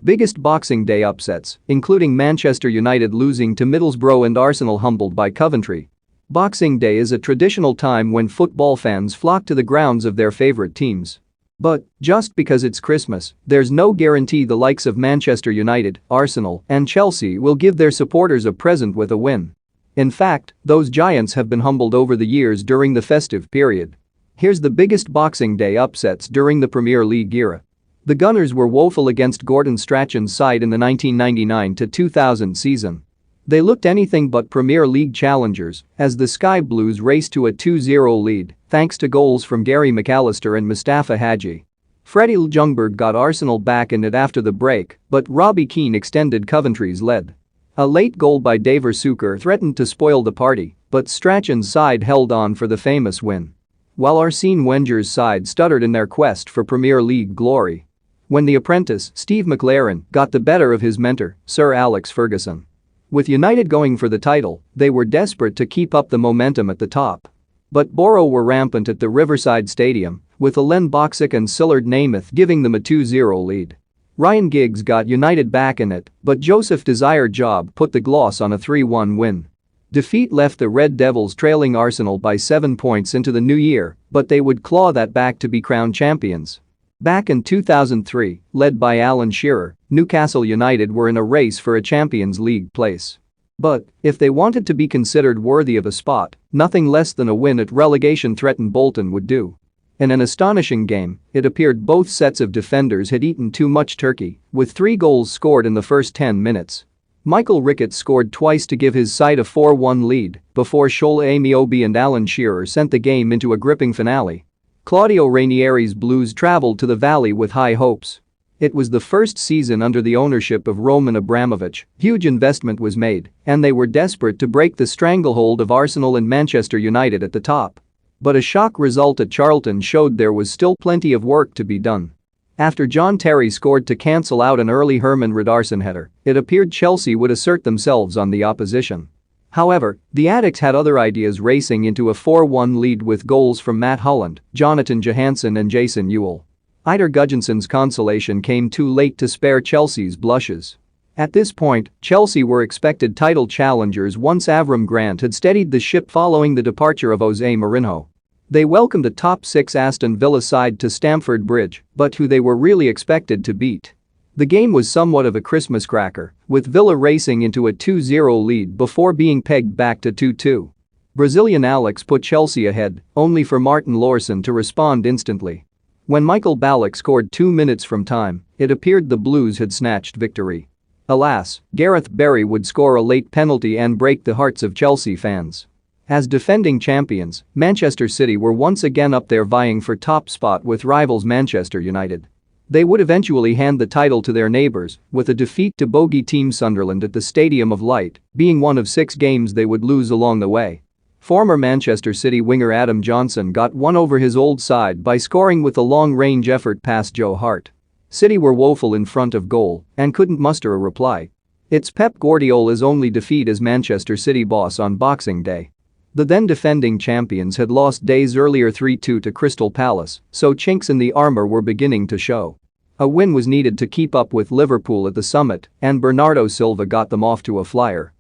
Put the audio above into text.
Biggest Boxing Day upsets, including Manchester United losing to Middlesbrough and Arsenal humbled by Coventry. Boxing Day is a traditional time when football fans flock to the grounds of their favorite teams. But, just because it's Christmas, there's no guarantee the likes of Manchester United, Arsenal, and Chelsea will give their supporters a present with a win. In fact, those giants have been humbled over the years during the festive period. Here's the biggest Boxing Day upsets during the Premier League era. The Gunners were woeful against Gordon Strachan's side in the 1999-2000 season. They looked anything but Premier League challengers as the Sky Blues raced to a 2-0 lead thanks to goals from Gary McAllister and Mustafa Hadji. Freddie Ljungberg got Arsenal back in it after the break, but Robbie Keane extended Coventry's lead. A late goal by Daver Suker threatened to spoil the party, but Strachan's side held on for the famous win. While Arsene Wenger's side stuttered in their quest for Premier League glory. When the apprentice, Steve McLaren, got the better of his mentor, Sir Alex Ferguson. With United going for the title, they were desperate to keep up the momentum at the top. But Boro were rampant at the Riverside Stadium, with Alain Boxic and Sillard Namath giving them a 2-0 lead. Ryan Giggs got United back in it, but Joseph Desire Job put the gloss on a 3-1 win. Defeat left the Red Devils trailing Arsenal by 7 points into the new year, but they would claw that back to be crowned champions. Back in 2003, led by Alan Shearer, Newcastle United were in a race for a Champions League place. But, if they wanted to be considered worthy of a spot, nothing less than a win at relegation-threatened Bolton would do. In an astonishing game, it appeared both sets of defenders had eaten too much turkey, with 3 goals scored in the first 10 minutes. Michael Ricketts scored twice to give his side a 4-1 lead before Shola Amiobi and Alan Shearer sent the game into a gripping finale. Claudio Ranieri's Blues traveled to the Valley with high hopes. It was the first season under the ownership of Roman Abramovich, huge investment was made, and they were desperate to break the stranglehold of Arsenal and Manchester United at the top. But a shock result at Charlton showed there was still plenty of work to be done. After John Terry scored to cancel out an early Herman Redarson header, it appeared Chelsea would assert themselves on the opposition. However, the Addicts had other ideas racing into a 4-1 lead with goals from Matt Holland, Jonathan Johansson and Jason Ewell. Eidur Gudjonsson's consolation came too late to spare Chelsea's blushes. At this point, Chelsea were expected title challengers once Avram Grant had steadied the ship following the departure of Jose Mourinho. They welcomed a top-6 Aston Villa side to Stamford Bridge, but who they were really expected to beat. The game was somewhat of a Christmas cracker, with Villa racing into a 2-0 lead before being pegged back to 2-2. Brazilian Alex put Chelsea ahead, only for Martin Laursen to respond instantly. When Michael Ballack scored 2 minutes from time, it appeared the Blues had snatched victory. Alas, Gareth Barry would score a late penalty and break the hearts of Chelsea fans. As defending champions, Manchester City were once again up there vying for top spot with rivals Manchester United. They would eventually hand the title to their neighbours, with a defeat to bogey team Sunderland at the Stadium of Light being one of 6 games they would lose along the way. Former Manchester City winger Adam Johnson got one over his old side by scoring with a long-range effort past Joe Hart. City were woeful in front of goal and couldn't muster a reply. It's Pep Guardiola's only defeat as Manchester City boss on Boxing Day. The then defending champions had lost days earlier 3-2 to Crystal Palace, so chinks in the armour were beginning to show. A win was needed to keep up with Liverpool at the summit, and Bernardo Silva got them off to a flyer.